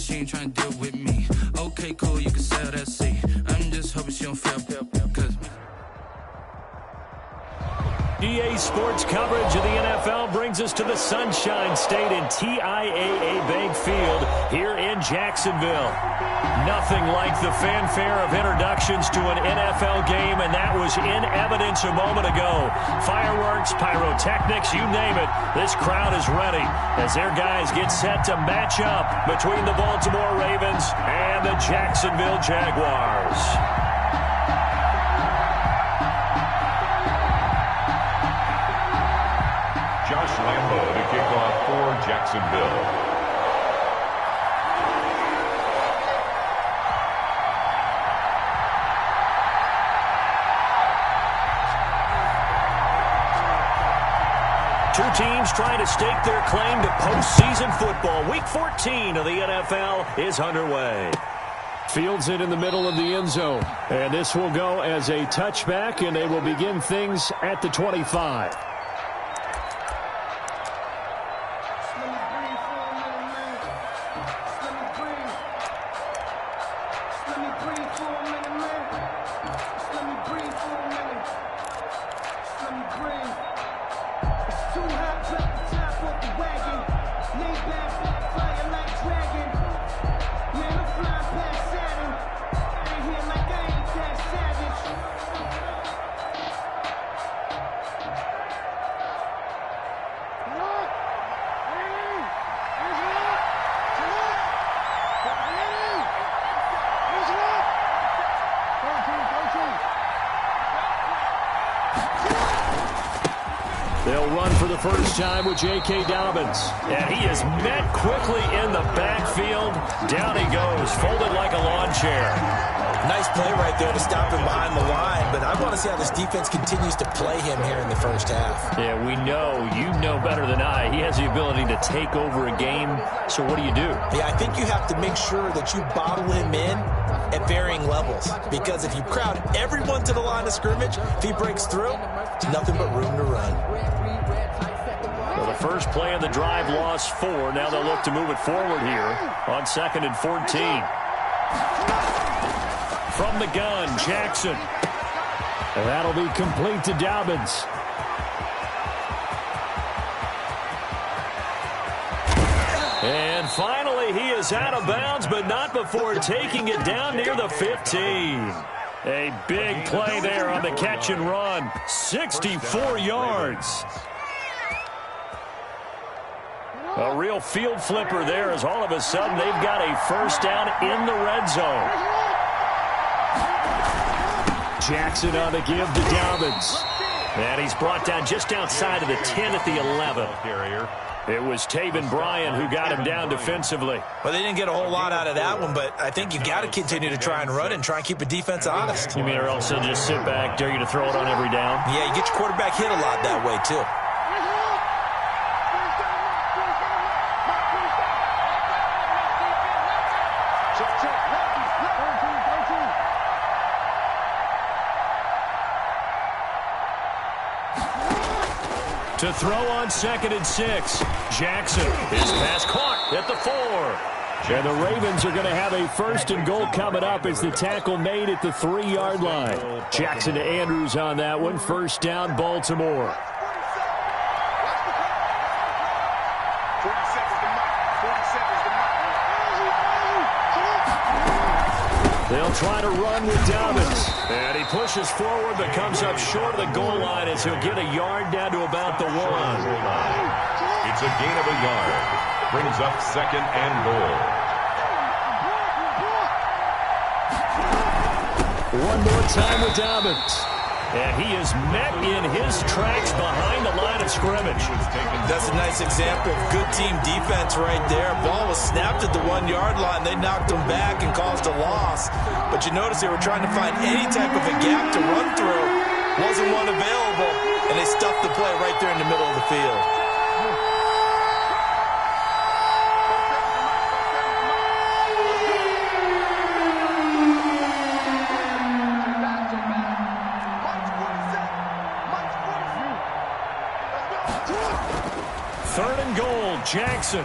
she ain't trying to deal with me. Okay, cool, you can sell that seat. I'm just hoping she don't fail, cause EA Sports coverage of the NFL brings us to the Sunshine State in TIAA Bank Field here in Jacksonville. Nothing like the fanfare of introductions to an NFL game, and that was in evidence a moment ago. Fireworks, pyrotechnics, you name it. This crowd is ready as their guys get set to match up between the Baltimore Ravens and the Jacksonville Jaguars. Josh Lambo to kick off for Jacksonville. Two teams trying to stake their claim to postseason football. Week 14 of the NFL is underway. Fields it in the middle of the end zone. And this will go as a touchback, and they will begin things at the 25. They'll run for the first time with J.K. Dobbins. And he is met quickly in the backfield. Down he goes, folded like a lawn chair. Nice play right there to stop him behind the line, but I want to see how this defense continues to play him here in the first half. Yeah, we know, you know better than I, he has the ability to take over a game, so what do you do? Yeah, I think you have to make sure that you bottle him in at varying levels, because if you crowd everyone to the line of scrimmage, if he breaks through, there's nothing but room to run. Well, the first play of the drive lost 4. Now they'll look to move it forward here on 2nd and 14. From the gun, Jackson. And that'll be complete to Dobbins. And finally, he is out of bounds, but not before taking it down near the 15. A big play there on the catch and run. 64 yards. A real field flipper there as all of a sudden they've got a first down in the red zone. Jackson on the give to Dobbins. And he's brought down just outside of the 10 at the 11. It was Taven Bryan who got him down defensively. Well, they didn't get a whole lot out of that one, but I think you got to continue to try and run and try and keep the defense honest. You mean or else they'll just sit back, dare you to throw it on every down? Yeah, you get your quarterback hit a lot that way, too. To throw on 2nd and 6. Jackson. His pass caught at the 4. And the Ravens are going to have a 1st and goal coming up as the tackle made at the 3-yard line. Jackson to Andrews on that one. First down, Baltimore. They'll try to run with Dobbins. And he pushes forward but comes up short of the goal line as he'll get a yard down to about the 1. It's a gain of a yard. Brings up 2nd and goal. One more time with Dobbins. And he is met in his tracks behind the line of scrimmage. That's a nice example of good team defense right there. Ball was snapped at the 1-yard line. They knocked him back and caused a loss. But you notice they were trying to find any type of a gap to run through. Wasn't one available, and they stuffed the play right there in the middle of the field. Jackson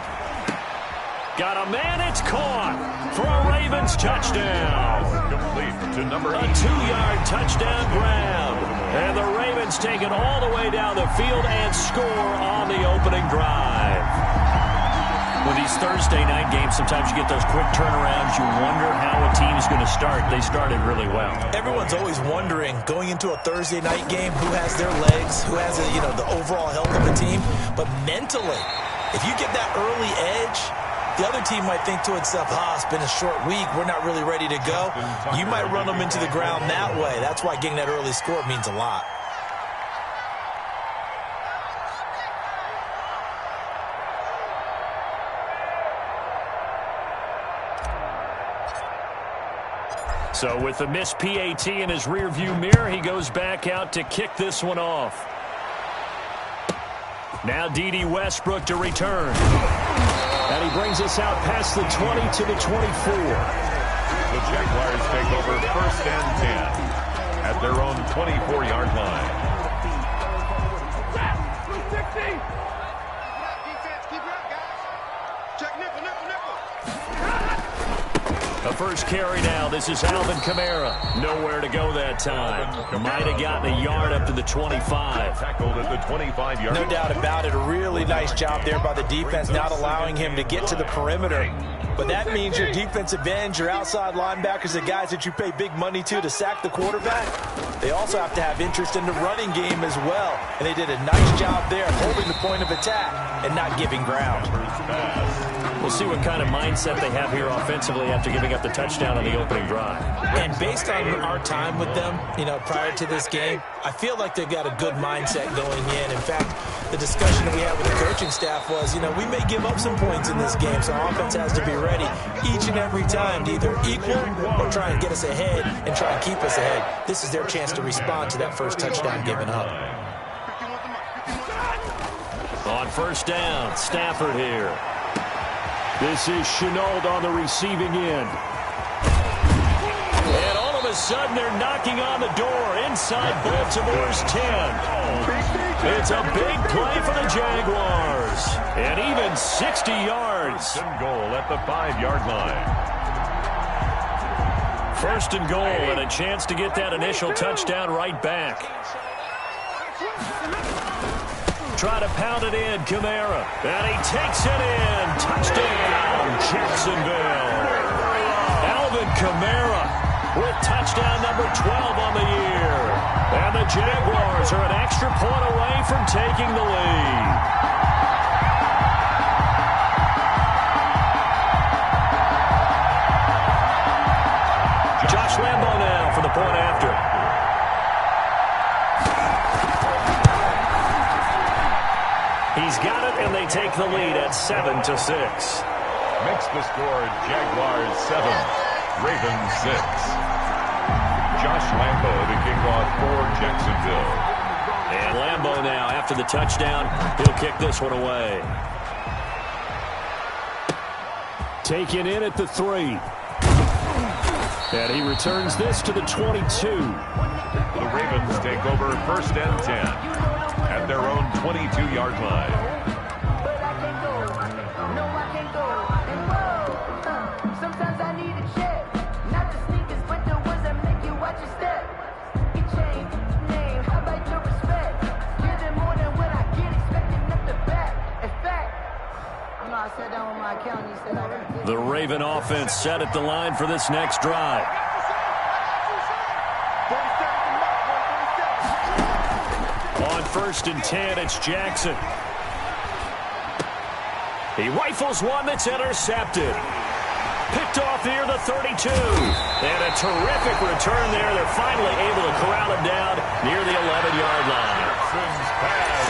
got a man, it's caught for a Ravens touchdown. Complete to number 8. A 2-yard touchdown grab. And the Ravens take it all the way down the field and score on the opening drive. With these Thursday night games, sometimes you get those quick turnarounds. You wonder how a team's going to start. They started really well. Everyone's always wondering, going into a Thursday night game, who has their legs, who has the overall health of the team. But mentally, if you get that early edge, the other team might think to itself, it's been a short week, we're not really ready to go. You might run them into the ground that way. That's why getting that early score means a lot. So with the missed PAT in his rearview mirror, he goes back out to kick this one off. Now D.D. Westbrook to return. And he brings us out past the 20 to the 24. The Jaguars take over 1st and 10 at their own 24-yard line. The first carry now. This is Alvin Kamara. Nowhere to go that time. Might have gotten a yard up to the 25. Tackled at the 25-yard line. No doubt about it. A really nice job there by the defense, not allowing him to get to the perimeter. But that means your defensive ends, your outside linebackers, the guys that you pay big money to sack the quarterback, they also have to have interest in the running game as well. And they did a nice job there holding the point of attack and not giving ground. We'll see what kind of mindset they have here offensively after giving up the touchdown on the opening drive. And based on our time with them, prior to this game, I feel like they've got a good mindset going in. In fact, the discussion that we had with the coaching staff was, we may give up some points in this game, so our offense has to be ready each and every time to either equal or try and get us ahead and try and keep us ahead. This is their chance to respond to that first touchdown given up. On first down, Stafford here. This is Shenault on the receiving end. And all of a sudden, they're knocking on the door inside Baltimore's 10. It's a big play for the Jaguars. And even 60 yards. First and goal at the 5-yard line. First and goal and a chance to get that initial touchdown right back. Try to pound it in, Kamara. And he takes it in. Touchdown, Jacksonville. Alvin Kamara with touchdown number 12 on the year. And the Jaguars are an extra point away from taking the lead. Josh Lambo now for the point after. He's got it, and they take the lead at 7-6. Makes the score Jaguars 7, Ravens 6. Josh Lambo the kickoff for Jacksonville. And Lambo now, after the touchdown, he'll kick this one away. Taken in at the 3. And he returns this to the 22. The Ravens take over 1st and 10 at their own 22-yard line. The Raven offense set at the line for this next drive. On 1st and 10, it's Jackson. He rifles one that's intercepted. Picked off near the 32. And a terrific return there. They're finally able to corral him down near the 11-yard line.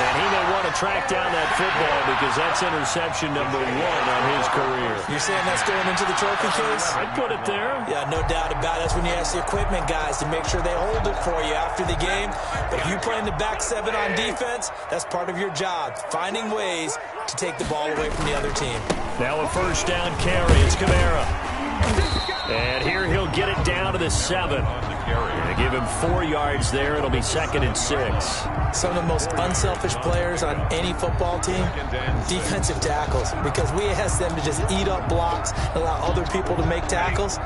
And he may want to track down that football because that's interception number 1 on his career. You're saying that's going into the trophy case? I'd put it there. Yeah, no doubt about it. That's when you ask the equipment guys to make sure they hold it for you after the game. But if you play in the back 7 on defense, that's part of your job, finding ways to take the ball away from the other team. Now a first down carry. It's Kamara. And here he'll get it down to the 7. carry. They give him 4 yards there. It'll be 2nd and 6. Some of the most unselfish players on any football team, defensive tackles, because we ask them to just eat up blocks, allow other people to make tackles.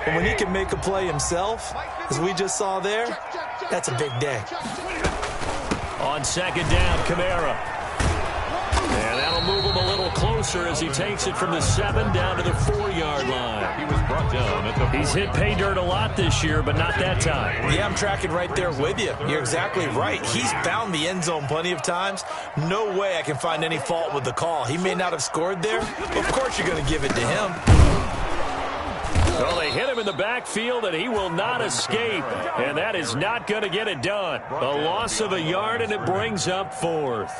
And when he can make a play himself, as we just saw there, that's a big day. On 2nd down, Kamara. And that'll move him a little closer as he takes it from the 7 down to the 4-yard line. He was brought down at the 4. He's hit pay dirt a lot this year, but not that time. Yeah, I'm tracking right there with you. You're exactly right. He's found the end zone plenty of times. No way I can find any fault with the call. He may not have scored there. Of course you're going to give it to him. Well, they hit him in the backfield, and he will not escape. And that is not going to get it done. A loss of a yard, and it brings up 4th.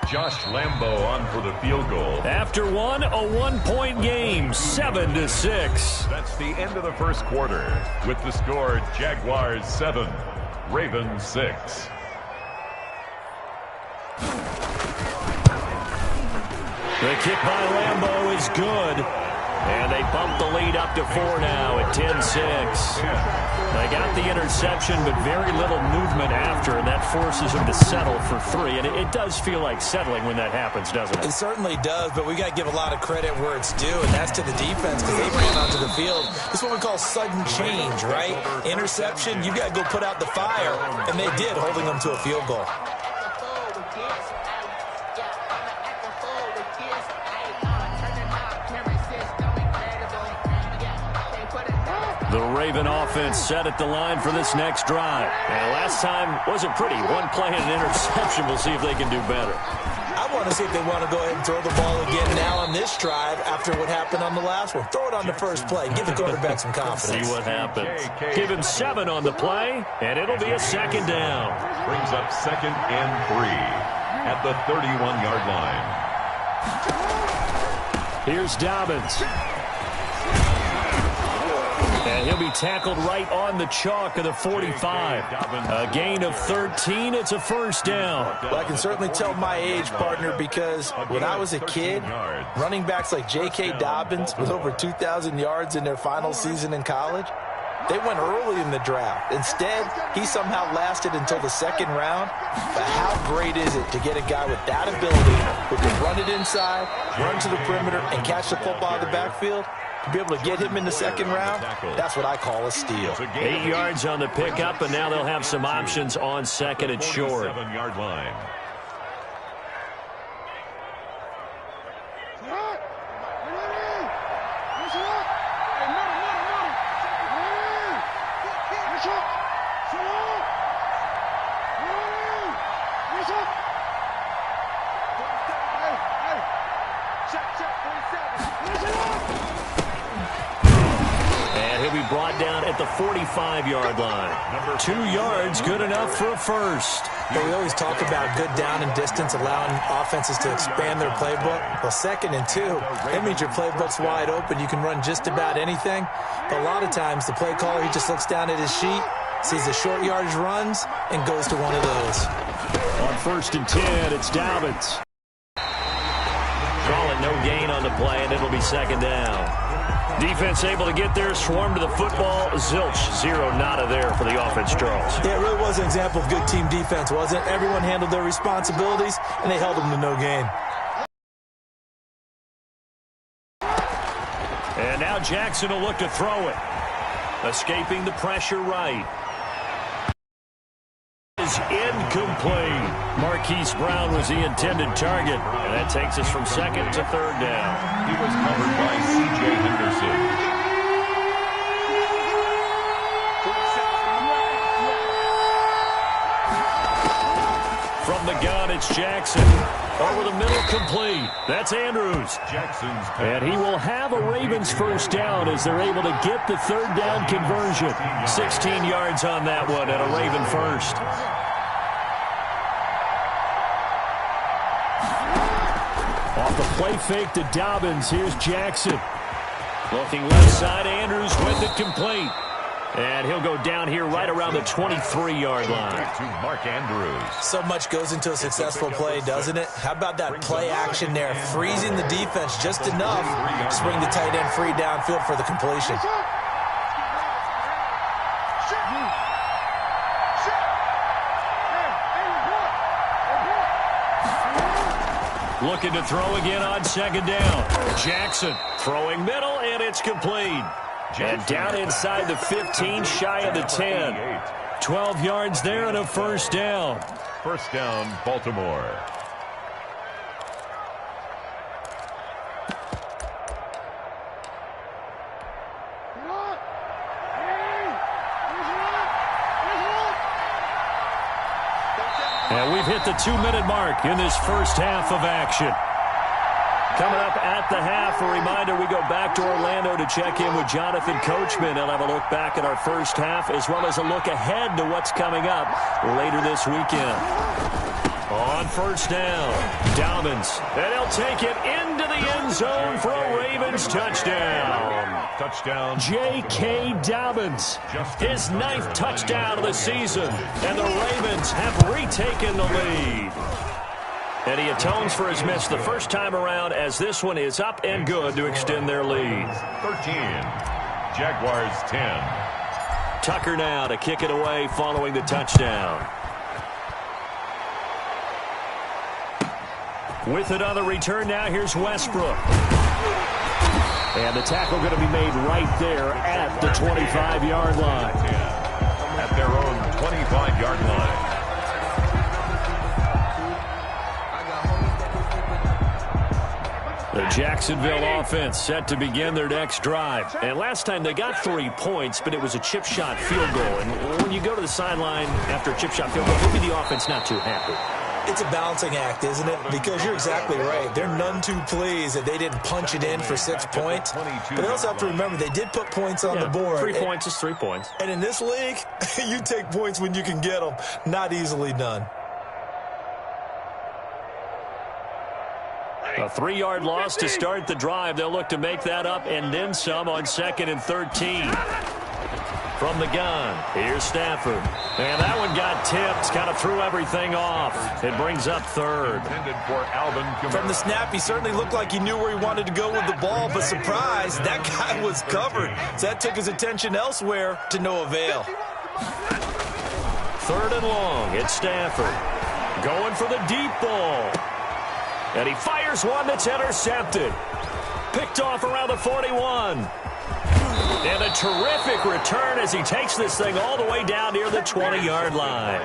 Josh Lambo on for the field goal. After one, a 1-point game, 7-6. That's the end of the first quarter. With the score, Jaguars 7, Ravens 6. The kick by Lambo is good. And they bump the lead up to 4 now at 10-6. They got the interception, but very little movement after, and that forces them to settle for 3. And it does feel like settling when that happens, doesn't it? It certainly does, but we got to give a lot of credit where it's due, and that's to the defense because they ran onto the field. This is what we call sudden change, right? Interception, you got to go put out the fire, and they did, holding them to a field goal. The Raven offense set at the line for this next drive. And last time wasn't pretty. 1 play and an interception. We'll see if they can do better. I want to see if they want to go ahead and throw the ball again now on this drive after what happened on the last one. Throw it on the first play. Give the quarterback some confidence. See what happens. Give him 7 on the play, and it'll be a 2nd down. Brings up 2nd and 3 at the 31-yard line. Here's Dobbins. And he'll be tackled right on the chalk of the 45. A gain of 13. It's a 1st down. Well, I can certainly tell my age, partner, because when I was a kid, running backs like J.K. Dobbins with over 2,000 yards in their final season in college, they went early in the draft. Instead, he somehow lasted until the 2nd round. But how great is it to get a guy with that ability who can run it inside, run to the perimeter, and catch the football out of the backfield? To be able to get him in the 2nd round, that's what I call a steal. 8 yards on the pickup, and now they'll have some options on 2nd and short. 7-yard line. Brought down at the 45-yard line. 2 yards, good enough for a 1st. But we always talk about good down and distance, allowing offenses to expand their playbook. Well, 2nd and 2, that means your playbook's wide open. You can run just about anything. But a lot of times, the play caller, he just looks down at his sheet, sees the short yardage runs, and goes to one of those. On 1st and 10, it's Dobbins. Call it no gain on the play, and it'll be 2nd down. Defense able to get there, swarm to the football. Zilch, 0 nada there for the offense, Charles. Yeah, it really was an example of good team defense, wasn't it? Everyone handled their responsibilities, and they held them to no gain. And now Jackson will look to throw it. Escaping the pressure right. Is incomplete. Marquise Brown was the intended target. And that takes us from 2nd to 3rd down. He was covered by C.J. Henderson. From the gun, it's Jackson. Over the middle, complete. That's Andrews. Jackson's pass. And he will have a Ravens 1st down as they're able to get the 3rd down conversion. 16 yards on that one at a Raven 1st. Off the play fake to Dobbins, here's Jackson. Looking left side, Andrews with it complete. And he'll go down here right around the 23-yard line. Back to Mark Andrews. So much goes into a successful play, doesn't it? How about that play action there? Freezing the defense just enough to bring the tight end free downfield for the completion. Looking to throw again on second down. Jackson throwing middle, and it's complete. And down inside the 15, shy of the 10. 12 yards there and a first down. First down, Baltimore. And we've hit the 2-minute mark in this first half of action. Coming up at the half, a reminder, we go back to Orlando to check in with Jonathan Coachman. He'll have a look back at our first half as well as a look ahead to what's coming up later this weekend. On first down, Dobbins, and he'll take it into the end zone for a Ravens touchdown. Touchdown. J.K. Dobbins, his 9th touchdown of the season, and the Ravens have retaken the lead. And he atones for his miss the first time around as this one is up and good to extend their lead. 13, Jaguars 10. Tucker now to kick it away following the touchdown. With it on the return now, here's Westbrook. And the tackle going to be made right there at the 25-yard line. At their own 25-yard line. The Jacksonville offense set to begin their next drive. And last time they got 3 points, but it was a chip shot field goal. And when you go to the sideline after a chip shot field goal, maybe the offense not too happy. It's a balancing act, isn't it? Because you're exactly right. They're none too pleased that they didn't punch it in for 6 points. But they also have to remember they did put points on the board. 3 points is 3 points. And in this league, you take points when you can get them. Not easily done. A 3-yard loss to start the drive. They'll look to make that up and then some on 2nd and 13. From the gun, here's Stafford. And that one got tipped, kind of threw everything off. It brings up 3rd. From the snap, he certainly looked like he knew where he wanted to go with the ball, but surprise, that guy was covered. So that took his attention elsewhere to no avail. 3rd and long, it's Stafford. Going for the deep ball. And he fires one that's intercepted. Picked off around the 41. And a terrific return as he takes this thing all the way down near the 20-yard line.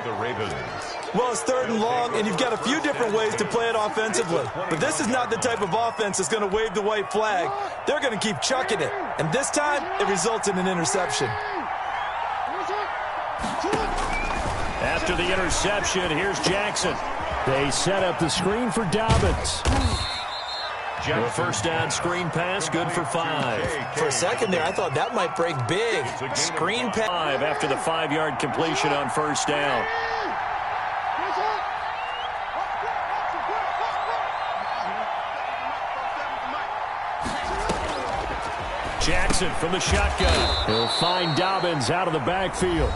Well, it's 3rd and long, and you've got a few different ways to play it offensively. But this is not the type of offense that's going to wave the white flag. They're going to keep chucking it. And this time, it results in an interception. After the interception, here's Jackson. They set up the screen for Dobbins. A first down screen pass, good for 5. For a second there, I thought that might break big. Screen pass. 5 after the 5-yard completion on first down. Jackson from the shotgun. He'll find Dobbins out of the backfield.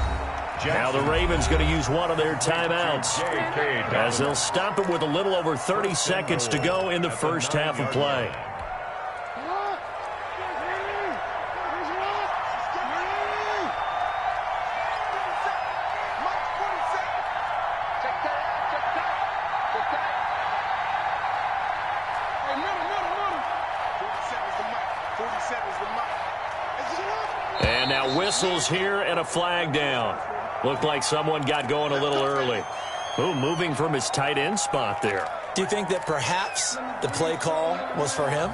Now the Ravens going to use one of their timeouts as they'll stop it with a little over 30 seconds to go in the first half of play. And now whistles here and a flag down. Looked like someone got going a little early. Ooh, moving from his tight end spot there. Do you think that perhaps the play call was for him?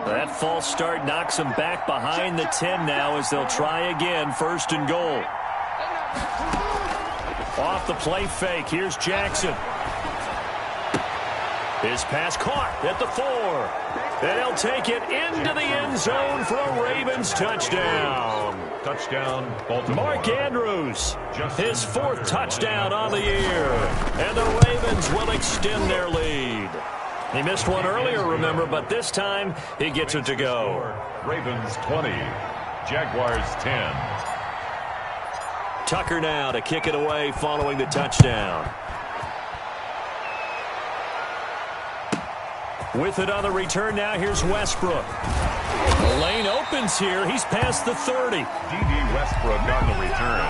That false start knocks him back behind the 10 now as they'll try again, 1st and goal. Off the play fake, here's Jackson. His pass caught at the 4. And he'll take it into the end zone for a Ravens touchdown. Touchdown, Baltimore. Mark Andrews, his 4th touchdown on the year. And the Ravens will extend their lead. He missed one earlier, remember, but this time he gets it to go. Ravens 20, Jaguars 10. Tucker now to kick it away following the touchdown. With it on the return now, here's Westbrook. The lane opens here. He's past the 30. D.D. Westbrook on the return.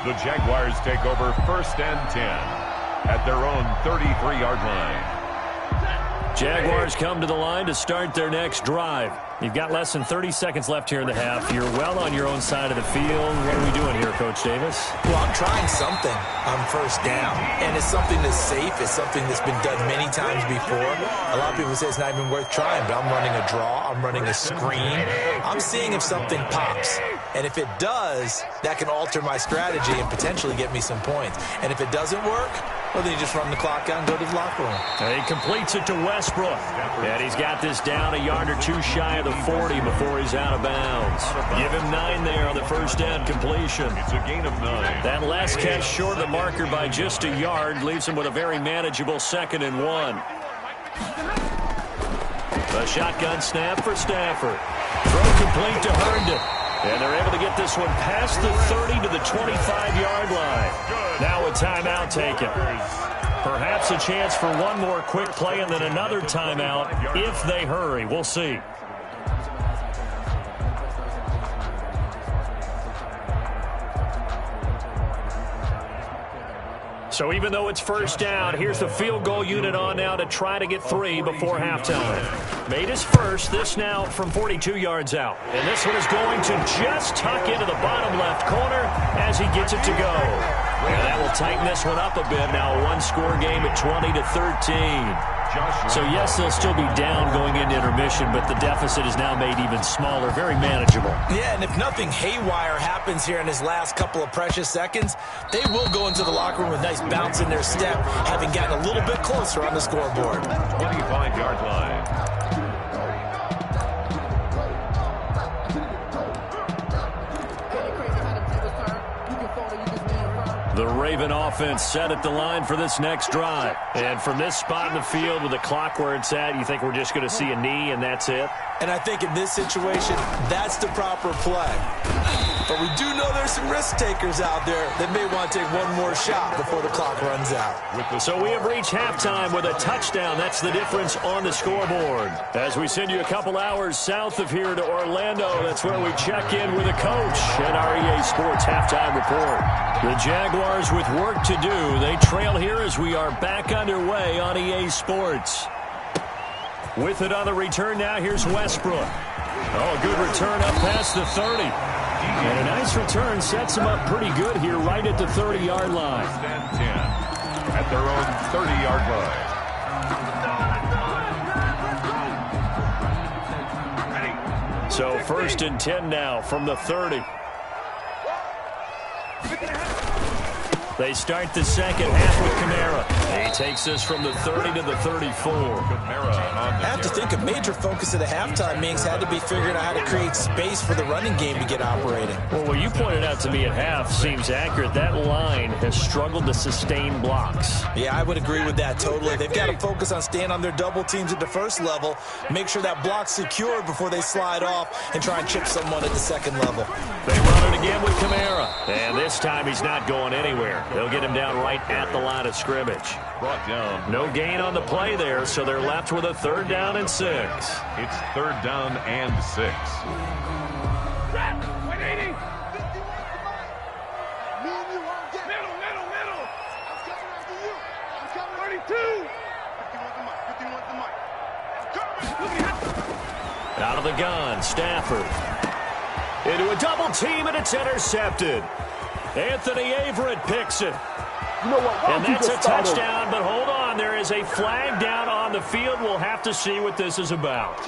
The Jaguars take over 1st and 10 at their own 33-yard line. Jaguars come to the line to start their next drive. You've got less than 30 seconds left here in the half. You're well on your own side of the field. What are we doing here, Coach Davis? Well, I'm trying something on 1st down, and it's something that's safe. It's something that's been done many times before. A lot of people say it's not even worth trying, but I'm running a draw. I'm running a screen. I'm seeing if something pops. And if it does, that can alter my strategy and potentially get me some points. And if it doesn't work, well, then you just run the clock out and go to the locker room. And he completes it to Westbrook. And he's got this down a yard or two shy of the 40 before he's out of bounds. Give him 9 there on the 1st down completion. It's a gain of 9. That last catch short of the marker by just a yard leaves him with a very manageable 2nd and 1. A shotgun snap for Stafford. Throw complete to Herndon. And they're able to get this one past the 30 to the 25-yard line. Now a timeout taken. Perhaps a chance for one more quick play and then another timeout if they hurry. We'll see. So even though it's 1st down, here's the field goal unit on now to try to get 3 before halftime. Made his first, this now from 42 yards out. And this one is going to just tuck into the bottom left corner as he gets it to go. And that will tighten this one up a bit. Now a one-score game at 20-13. So yes, they'll still be down going into intermission, but the deficit is now made even smaller, very manageable. Yeah, and if nothing haywire happens here in his last couple of precious seconds, they will go into the locker room with a nice bounce in their step, having gotten a little bit closer on the scoreboard. 25-yard line. The Raven offense set at the line for this next drive. And from this spot in the field with the clock where it's at, you think we're just going to see a knee and that's it? And I think in this situation, that's the proper play. But we do know there's some risk takers out there that may want to take one more shot before the clock runs out. So we have reached halftime with a touchdown. That's the difference on the scoreboard. As we send you a couple hours south of here to Orlando, that's where we check in with a coach at our EA Sports Halftime Report. The Jaguars with work to do. They trail here as we are back underway on EA Sports. With it on the return now, here's Westbrook. Oh, good return up past the 30. And a nice return sets him up pretty good here right at the 30-yard line. 10 at their own 30-yard line. So 1st and 10 now from the 30. They start the second half with Kamara. He takes this from the 30 to the 34. I have to think a major focus of the halftime meetings had to be figuring out how to create space for the running game to get operating. Well, what you pointed out to me at half seems accurate. That line has struggled to sustain blocks. Yeah, I would agree with that totally. They've got to focus on staying on their double teams at the first level, make sure that block's secured before they slide off and try and chip someone at the second level. They run it again with Kamara. And this time he's not going anywhere. They'll get him down right at the line of scrimmage. Brought down. No gain on the play there, so they're left with a 3rd down and 6. It's 3rd down and 6. Out of the gun, Stafford. Into a double team, and it's intercepted. Anthony Averett picks it. You know what? And that's a touchdown, but hold on. There is a flag down on the field. We'll have to see what this is about.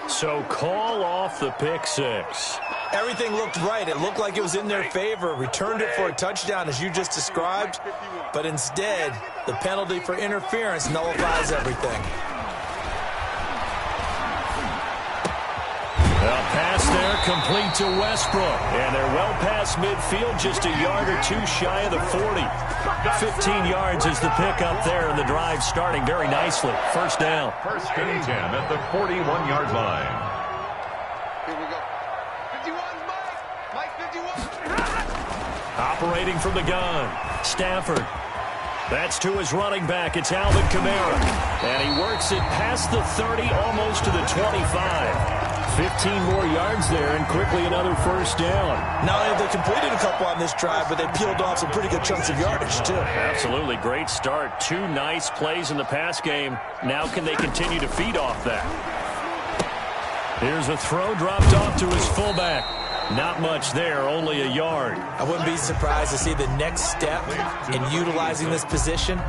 So call off the pick 6. Everything looked right. It looked like it was in their favor. Returned it for a touchdown, as you just described. But instead, the penalty for interference nullifies everything. A pass there complete to Westbrook. And they're well past midfield, just a yard or two shy of the 40. 15 yards is the pick up there, and the drive starting very nicely. 1st down. 1st and 10 at the 41-yard line. Here we go. 51, Mike 51. Operating from the gun, Stafford. That's to his running back. It's Alvin Kamara. And he works it past the 30, almost to the 25. 15 more yards there and quickly another first down. Not only have they completed a couple on this drive, but they peeled off some pretty good chunks of yardage, too. Absolutely. Great start. 2 nice plays in the pass game. Now can they continue to feed off that? Here's a throw dropped off to his fullback. Not much there, only a yard. I wouldn't be surprised to see the next step in utilizing this position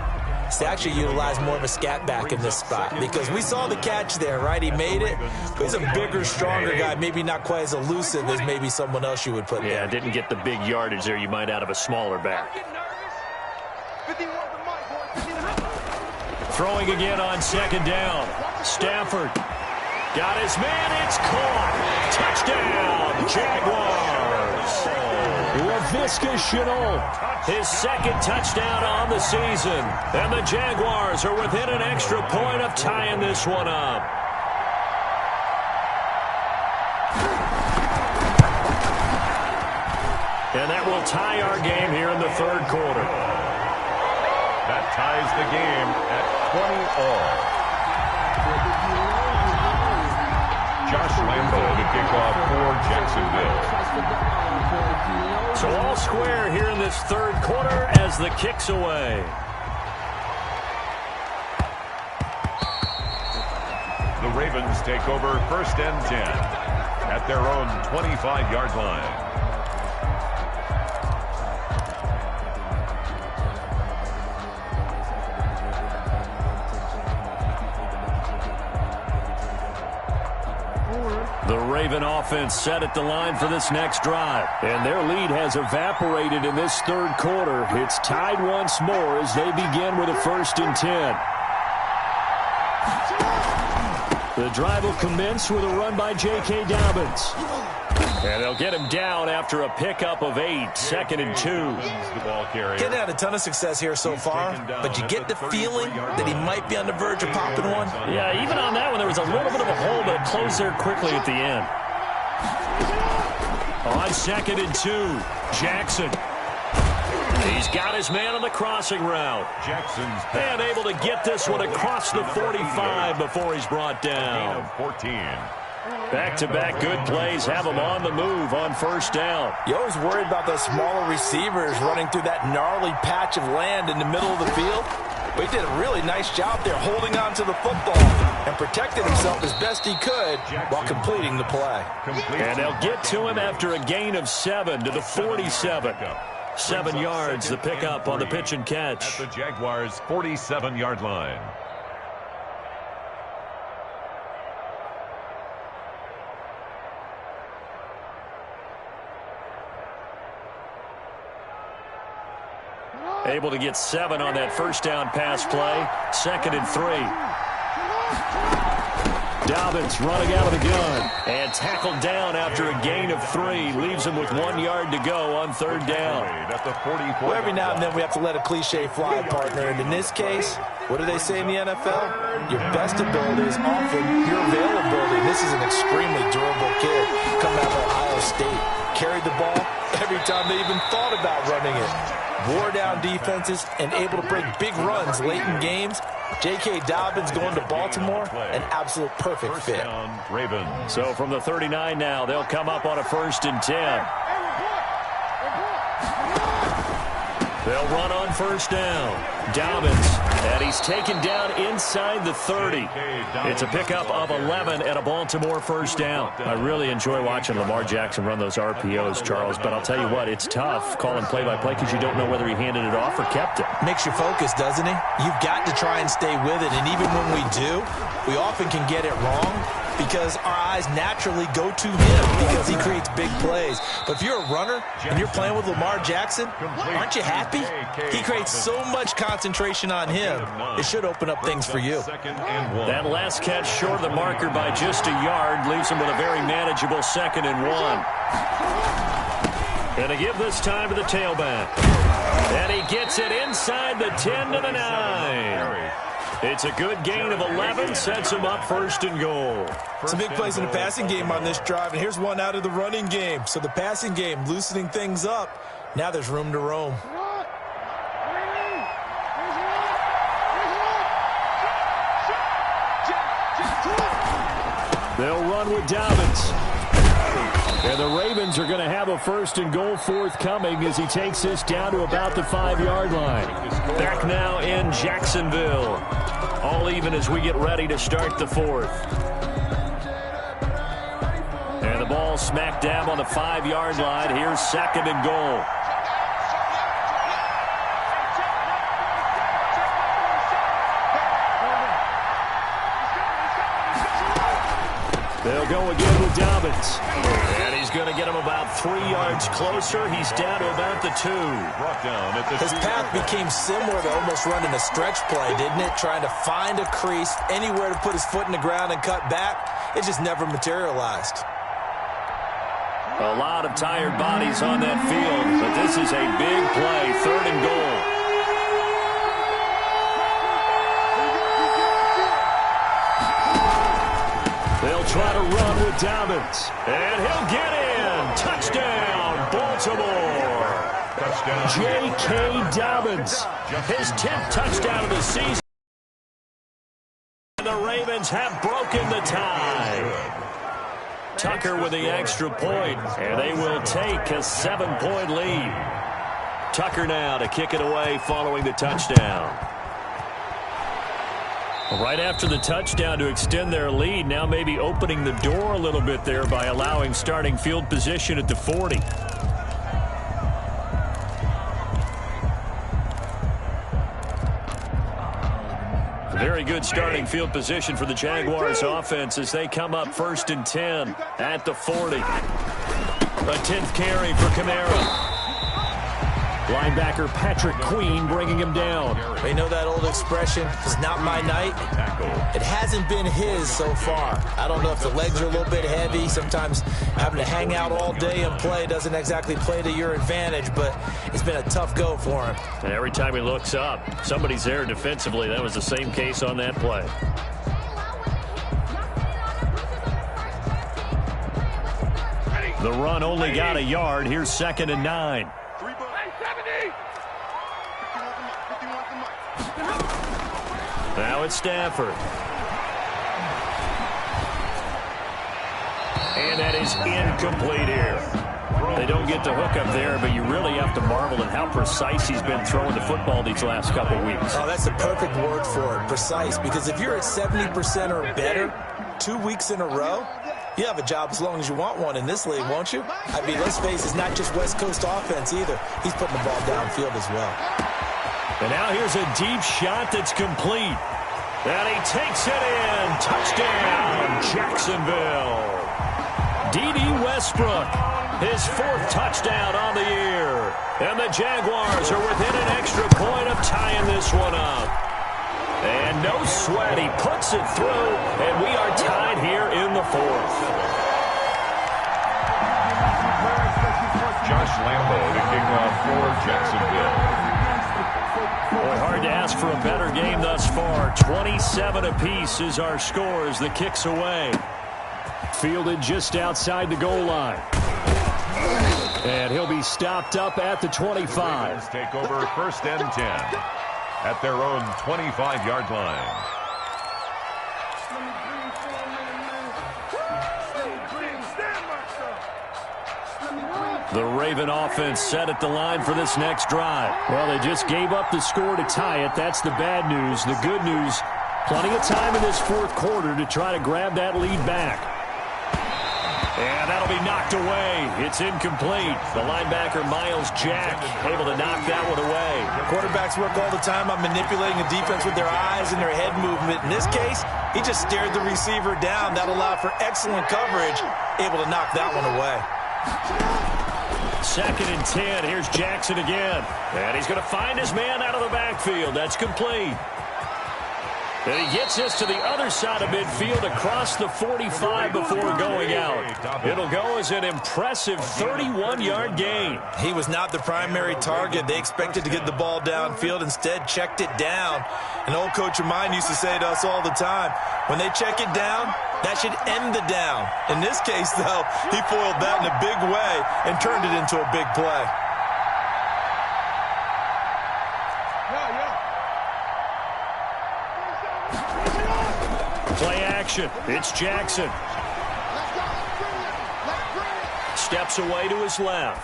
is to actually utilize more of a scat back in this spot, because we saw the catch there, right? He made it, but he's a bigger, stronger guy, maybe not quite as elusive as maybe someone else you would put there. Yeah, didn't get the big yardage there you might out of a smaller back. Throwing again on second down. Stafford got his man. It's caught. Touchdown, Jaguars. Laviska Shenault, his second touchdown on the season. And the Jaguars are within an extra point of tying this one up. And that will tie our game here in the third quarter. That ties the game at 20-all. Josh Lambo to kick off for Jacksonville. So all square here in this third quarter as the kick's away. The Ravens take over first and 10 at their own 25-yard line. The Raven offense set at the line for this next drive. And their lead has evaporated in this third quarter. It's tied once more as they begin with a first and 10. The drive will commence with a run by J.K. Dobbins. And they'll get him down after a pickup of 8, second and 2. Getting had a ton of success here so far, but you get the feeling that he might be on the verge of popping one. Yeah, even on that one, there was a little bit of a hole, but it closed there quickly at the end. On second and 2, Jackson. He's got his man on the crossing route. Jackson's and able to get this one across the 45 before he's brought down. 14. Back-to-back good plays have him on the move on first down. You always worried about those smaller receivers running through that gnarly patch of land in the middle of the field. But he did a really nice job there holding on to the football and protecting himself as best he could while completing the play. And they'll get to him after a gain of 7 to the 47. 7 yards, the pickup on the pitch and catch. At the Jaguars' 47-yard line. Able to get 7 on that first down pass play. Second and 3. Dobbins running out of the gun and tackled down after a gain of 3. Leaves him with 1 yard to go on third down. Well, every now and then we have to let a cliche fly, partner. And in this case, what do they say in the NFL? Your best ability is often your availability. And this is an extremely durable kid coming out of Ohio State. Carried the ball every time they even thought about running it. Wore down defenses and able to break big runs late in games. J.K. Dobbins going to Baltimore, an absolute perfect fit. So from the 39 now, they'll come up on a first and 10. They'll run on first down. Dobbins, and he's taken down inside the 30. It's a pickup of 11 and a Baltimore first down. I really enjoy watching Lamar Jackson run those RPOs, Charles, but I'll tell you what, it's tough calling play-by-play because you don't know whether he handed it off or kept it. Makes you focus, doesn't he? You've got to try and stay with it, and even when we do, we often can get it wrong because our eyes naturally go to him because he creates big plays. But if you're a runner and you're playing with Lamar Jackson, aren't you happy? He creates so much concentration on him. It should open up things for you. That last catch short of the marker by just a yard leaves him with a very manageable second and 1. And to give this time to the tailback. And he gets it inside the 10 to the 9. It's a good gain of 11, sets him up first and goal. Some big plays in the passing game on this drive, and here's one out of the running game. So the passing game loosening things up. Now there's room to roam. They'll run run with Dobbins. And the Ravens are going to have a 1st and goal forthcoming as he takes this down to about the 5-yard line. Back now in Jacksonville. All even as we get ready to start the 4th. And the ball smack dab on the 5-yard line. Here's 2nd and goal. They'll go again with Dobbins. And he's going to get him about 3 yards closer. He's down to about the 2. His path became similar to almost running a stretch play, didn't it? Trying to find a crease, anywhere to put his foot in the ground and cut back. It just never materialized. A lot of tired bodies on that field, but this is a big play, 3rd and goal. They'll try to run with Dobbins. And he'll get in. Touchdown, Baltimore. Touchdown. J.K. Dobbins. His 10th touchdown of the season. The Ravens have broken the tie. Tucker with the extra point, and they will take a 7-point lead. Tucker now to kick it away following the touchdown. Right after the touchdown to extend their lead, now maybe opening the door a little bit there by allowing starting field position at the 40. Very good starting field position for the Jaguars offense as they come up 1st and 10 at the 40. A 10th carry for Kamara. Linebacker Patrick Queen bringing him down. You know that old expression, it's not my night? It hasn't been his so far. I don't know if the legs are a little bit heavy. Sometimes having to hang out all day and play doesn't exactly play to your advantage, but it's been a tough go for him. And every time he looks up, somebody's there defensively. That was the same case on that play. The run only got a yard. Here's 2nd and 9. Now it's Stafford. And that is incomplete here. They don't get the hook up there, but you really have to marvel at how precise he's been throwing the football these last couple weeks. Oh, that's the perfect word for it, precise, because if you're at 70% or better 2 weeks in a row, you have a job as long as you want one in this league, won't you? I mean, let's face it, it's not just West Coast offense either. He's putting the ball downfield as well. And now here's a deep shot that's complete. And he takes it in. Touchdown, Jacksonville. D.D. Westbrook, his 4th touchdown on the year. And the Jaguars are within an extra point of tying this one up. And no sweat, he puts it through, and we are tied here in the 4th. Josh Lambo to kick off for Jacksonville. Well, hard to ask for a better game thus far. 27 apiece is our score as the kick's away. Fielded just outside the goal line. And he'll be stopped up at the 25. Take over 1st and 10 at their own 25-yard line. The Raven offense set at the line for this next drive. Well, they just gave up the score to tie it. That's the bad news. The good news, plenty of time in this 4th quarter to try to grab that lead back. And that'll be knocked away. It's incomplete. The linebacker, Miles Jack, able to knock that one away. Quarterbacks work all the time on manipulating a defense with their eyes and their head movement. In this case, he just stared the receiver down. That allowed for excellent coverage, able to knock that one away. 2nd and 10. Here's Jackson again. And he's going to find his man out of the backfield. That's complete. And he gets this to the other side of midfield across the 45 before going out. It'll go as an impressive 31-yard gain. He was not the primary target. They expected to get the ball downfield. Instead, checked it down. An old coach of mine used to say to us all the time, when they check it down, that should end the down. In this case, though, he foiled that in a big way and turned it into a big play. Play action. It's Jackson. steps away to his left.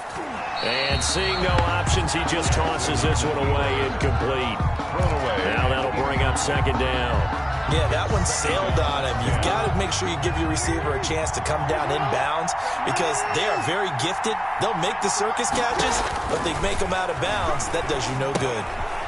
And seeing no options, he just tosses this one away, incomplete. Thrown away. Now that'll bring up second down. Yeah, that one sailed on him. You've got to make sure you give your receiver a chance to come down inbounds because they are very gifted. They'll make the circus catches, but they make them out of bounds. That does you no good.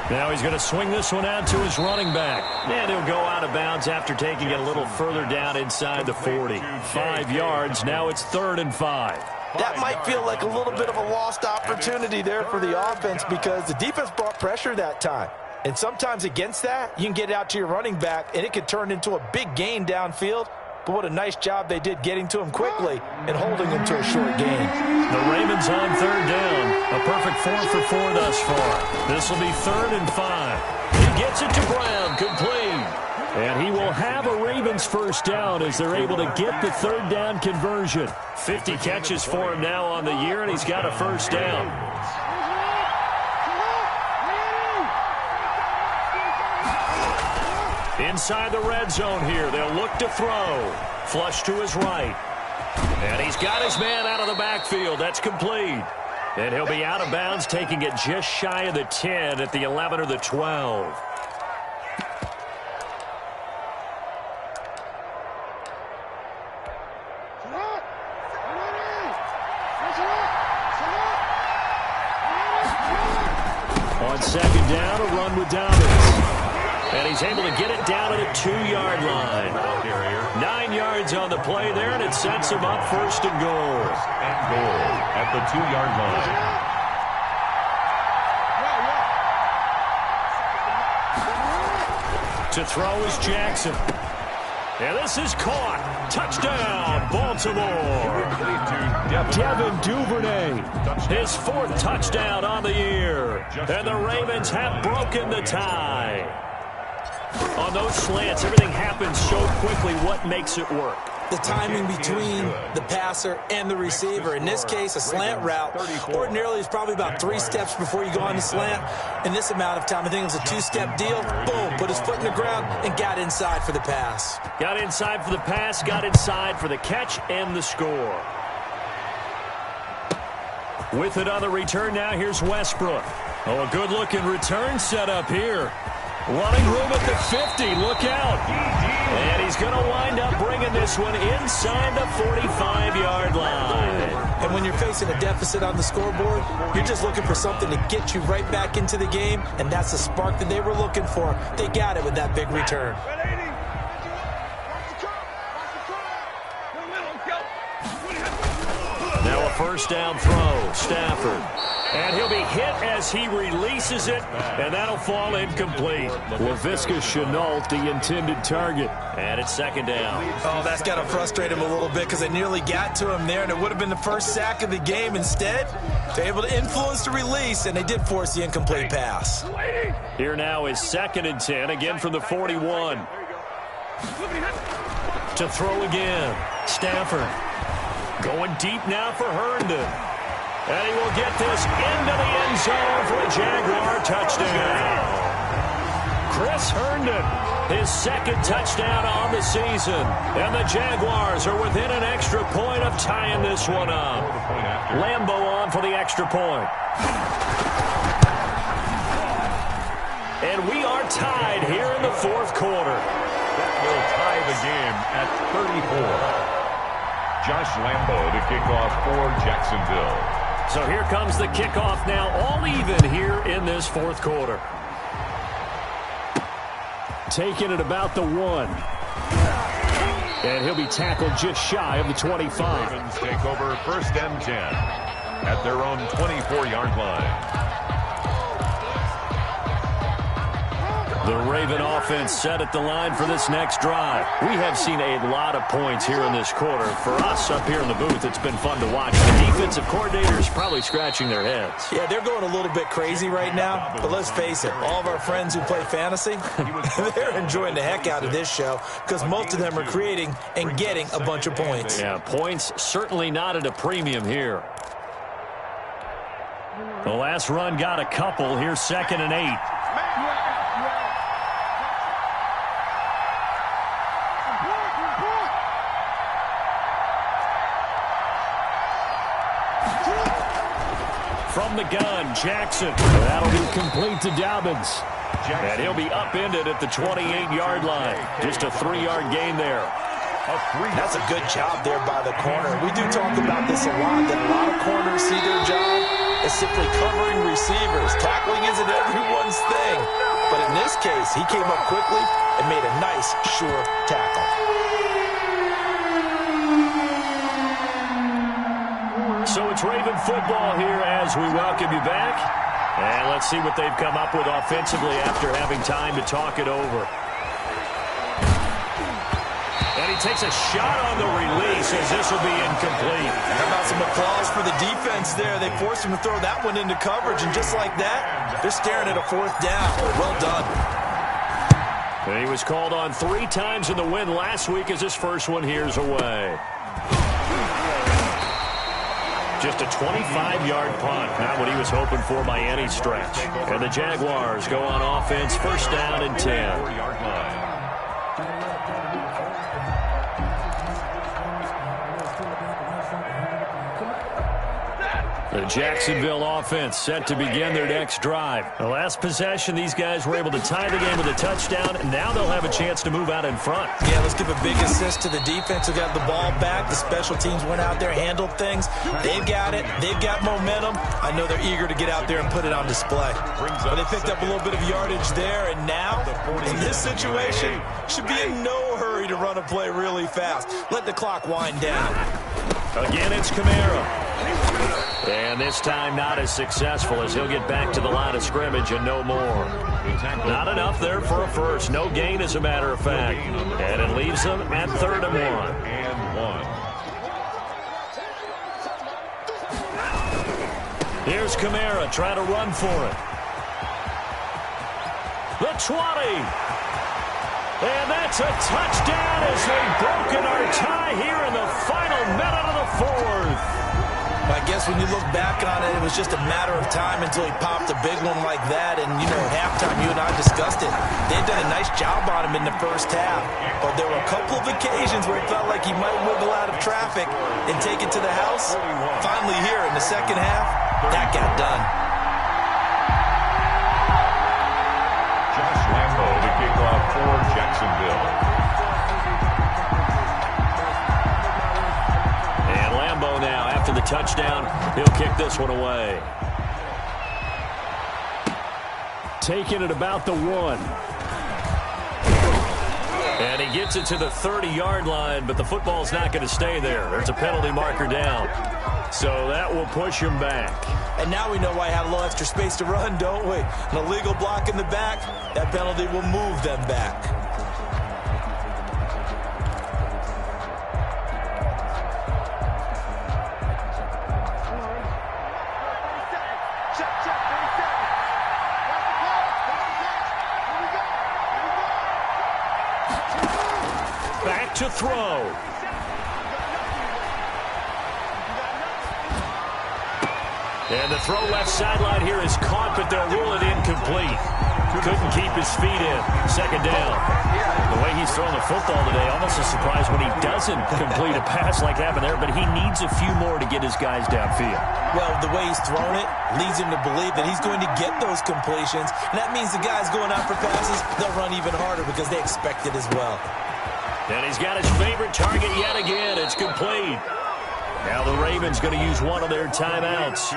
Now he's going to swing this one out to his running back. And he'll go out of bounds after taking it a little further down inside the 40. 5 yards. Now it's 3rd and 5. That might feel like a little bit of a lost opportunity there for the offense because the defense brought pressure that time. And sometimes against that, you can get it out to your running back, and it could turn into a big gain downfield. But what a nice job they did getting to him quickly and holding him to a short gain. The Ravens on 3rd down. A perfect 4 for 4 thus far. This will be 3rd and 5. He gets it to Brown, complete. And he will have a Ravens first down as they're able to get the 3rd down conversion. 50 catches for him now on the year, and he's got a first down. Inside the red zone here. They'll look to throw. Flush to his right. And he's got his man out of the backfield. That's complete. And he'll be out of bounds, taking it just shy of the 10 at the 11 or the 12. On 2nd down, a run with Dobbins. And he's able to get it down to the 2-yard line. 9 yards on the play there, and it sets him up 1st and goal. And goal at the 2-yard line. To throw is Jackson. And this is caught. Touchdown, Baltimore. Devin Duvernay. His 4th touchdown on the year. And the Ravens have broken the tie. On those slants, everything happens so quickly. What makes it work? The timing between the passer and the receiver. In this case, a slant route ordinarily is probably about 3 steps before you go on the slant. In this amount of time, I think it was a 2-step deal. Boom, put his foot in the ground and got inside for the pass. Got inside for the pass, got inside for the catch and the score. With it on the return now, here's Westbrook. Oh, a good-looking return set up here. Running room at the 50. Look out. And he's going to wind up bringing this one inside the 45-yard line. And when you're facing a deficit on the scoreboard, you're just looking for something to get you right back into the game, and that's the spark that they were looking for. They got it with that big return. Now a first down throw. Stafford. And he'll be hit as he releases it, and that'll fall incomplete. Laviska Shenault, the intended target. And it's 2nd down. Oh, that's got to frustrate him a little bit because they nearly got to him there, and it would have been the first sack of the game. Instead, they're able to influence the release, and they did force the incomplete pass. Here now is 2nd and 10, again from the 41. To throw again. Stafford. Going deep now for Herndon. And he will get this into the end zone for a Jaguar touchdown. Chris Herndon, his 2nd touchdown on the season. And the Jaguars are within an extra point of tying this one up. Lambo on for the extra point. And we are tied here in the 4th quarter. That will tie the game at 34. Josh Lambo to kick off for Jacksonville. So here comes the kickoff now, all even here in this 4th quarter. Taking it about the 1. And he'll be tackled just shy of the 25. Ravens take over 1st and 10 at their own 24-yard line. The Raven offense set at the line for this next drive. We have seen a lot of points here in this quarter. For us up here in the booth, it's been fun to watch. The defensive coordinators probably scratching their heads. Yeah, they're going a little bit crazy right now. But let's face it, all of our friends who play fantasy, they're enjoying the heck out of this show because most of them are creating and getting a bunch of points. Yeah, points certainly not at a premium here. The last run got a couple. Here's 2nd and 8. From the gun, Jackson. That'll be complete to Dobbins. And he'll be upended at the 28-yard line. Just a 3-yard gain there. That's a good job there by the corner. We do talk about this a lot, that a lot of corners see their job as simply covering receivers. Tackling isn't everyone's thing. But in this case, he came up quickly and made a nice, sure tackle. So it's Raven football here as we welcome you back. And let's see what they've come up with offensively after having time to talk it over. And he takes a shot on the release as this will be incomplete. How about some applause for the defense there? They forced him to throw that one into coverage, and just like that, they're staring at a 4th down. Well done. And he was called on 3 times in the win last week as his first one here's away. Just a 25-yard punt, not what he was hoping for by any stretch. And the Jaguars go on offense, first down and 10. The Jacksonville offense set to begin their next drive. The last possession, these guys were able to tie the game with a touchdown, and now they'll have a chance to move out in front. Yeah, let's give a big assist to the defense who got the ball back. The special teams went out there, handled things. They've got it. They've got momentum. I know they're eager to get out there and put it on display. But they picked up a little bit of yardage there, and now, in this situation, should be in no hurry to run a play really fast. Let the clock wind down. Again, it's Kamara. And this time not as successful as he'll get back to the line of scrimmage and no more. Not enough there for a first. No gain, as a matter of fact. And it leaves them at 3rd and 1. Here's Kamara trying to run for it. The 20. And that's a touchdown as they've broken our tie here in the final minute of the 4th. I guess when you look back on it, it was just a matter of time until he popped a big one like that. And, you know, at halftime, you and I discussed it. They'd done a nice job on him in the first half. But there were a couple of occasions where it felt like he might wiggle out of traffic and take it to the house. Finally here in the second half, that got done. Josh Lambo to kick off for Jacksonville. And Lambo now, after the touchdown, he'll kick this one away. Taking it about the 1. And he gets it to the 30-yard line, but the football's not going to stay there. There's a penalty marker down. So that will push him back. And now we know why I had a little extra space to run, don't we? An illegal block in the back, that penalty will move them back. Back to throw. And the throw left sideline here is caught, but they'll rule it incomplete. Couldn't keep his feet in. Second down. The way he's throwing the football today, almost a surprise when he doesn't complete a pass like happened there, but he needs a few more to get his guys downfield. Well, the way he's thrown it leads him to believe that he's going to get those completions. And that means the guys going out for passes, they'll run even harder because they expect it as well. And he's got his favorite target yet again. It's complete. Now the Ravens going to use one of their timeouts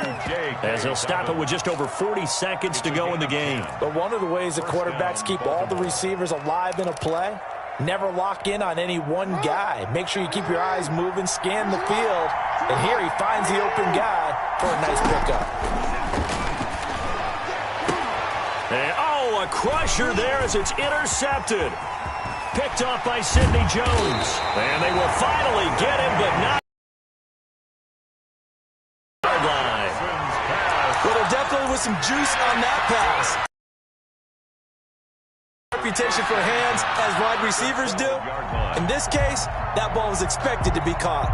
as they'll stop it with just over 40 seconds to go in the game. But one of the ways the quarterbacks keep all the receivers alive in a play, never lock in on any one guy. Make sure you keep your eyes moving, scan the field. And here he finds the open guy for a nice pickup. And, oh, a crusher there as it's intercepted. Picked off by Sidney Jones. And they will finally get him, but not. Well, there definitely was some juice on that pass. Reputation for hands as wide receivers do. In this case, that ball was expected to be caught.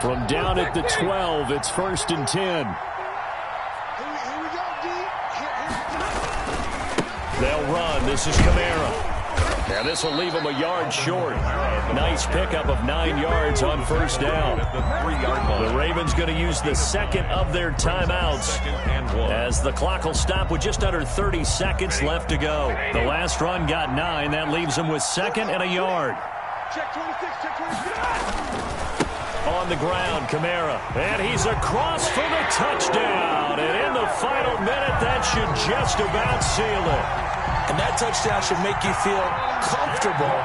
From down at the 12, it's 1st and 10. They'll run. This is Kamara. And this will leave him a yard short. Nice pickup of 9 yards on first down. The Ravens going to use the second of their timeouts as the clock will stop with just under 30 seconds left to go. The last run got 9. That leaves them with 2nd and a yard. Check 26, check 26. On the ground, Kamara. And he's across for the touchdown. And in the final minute, that should just about seal it. And that touchdown should make you feel comfortable.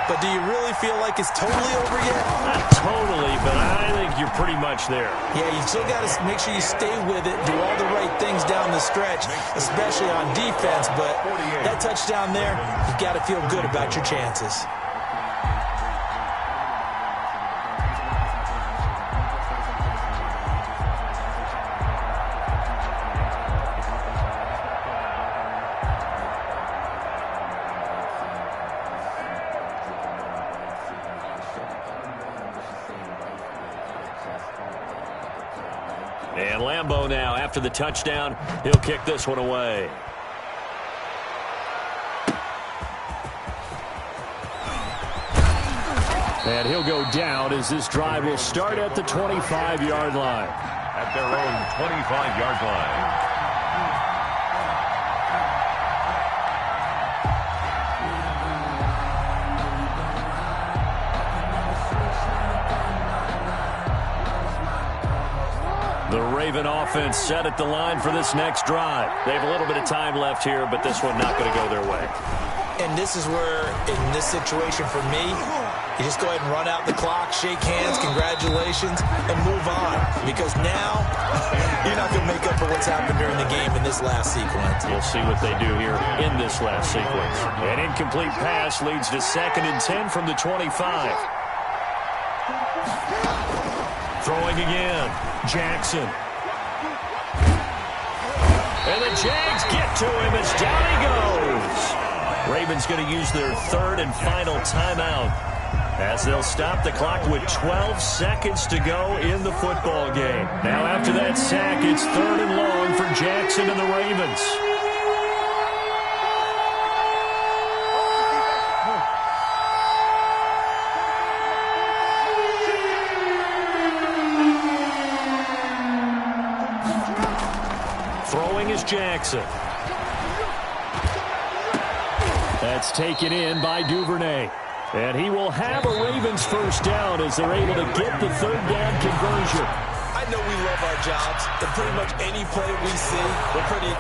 But do you really feel like it's totally over yet? Not totally, but I think you're pretty much there. Yeah, you still got to make sure you stay with it, do all the right things down the stretch, especially on defense. But that touchdown there, you've got to feel good about your chances. And Lambeau now, after the touchdown, he'll kick this one away. And he'll go down as this drive will start at the 25-yard line. At their own 25-yard line. The Raven offense set at the line for this next drive. They have a little bit of time left here, but this one not going to go their way. And this is where, in this situation for me, you just go ahead and run out the clock, shake hands, congratulations, and move on. Because now, you're not going to make up for what's happened during the game in this last sequence. We'll see what they do here in this last sequence. An incomplete pass leads to 2nd and 10 from the 25. Throwing again. Jackson. And the Jags get to him as down he goes. Ravens going to use their 3rd and final timeout as they'll stop the clock with 12 seconds to go in the football game. Now after that sack, it's 3rd and long for Jackson and the Ravens. Throwing is Jackson. That's taken in by Duvernay. And he will have a Ravens first down as they're able to get the 3rd down conversion. I know we love our jobs, and pretty much any play we see, we're pretty,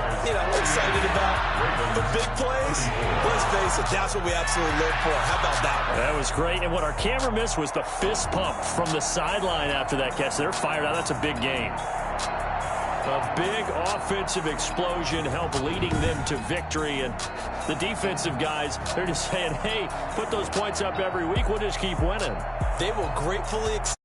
excited about. The big plays, let's face it, that's what we absolutely live for. How about that? That was great. And what our camera missed was the fist pump from the sideline after that catch. They're fired out. That's a big game. A big offensive explosion helped leading them to victory. And the defensive guys, they're just saying, hey, put those points up every week. We'll just keep winning. They will gratefully accept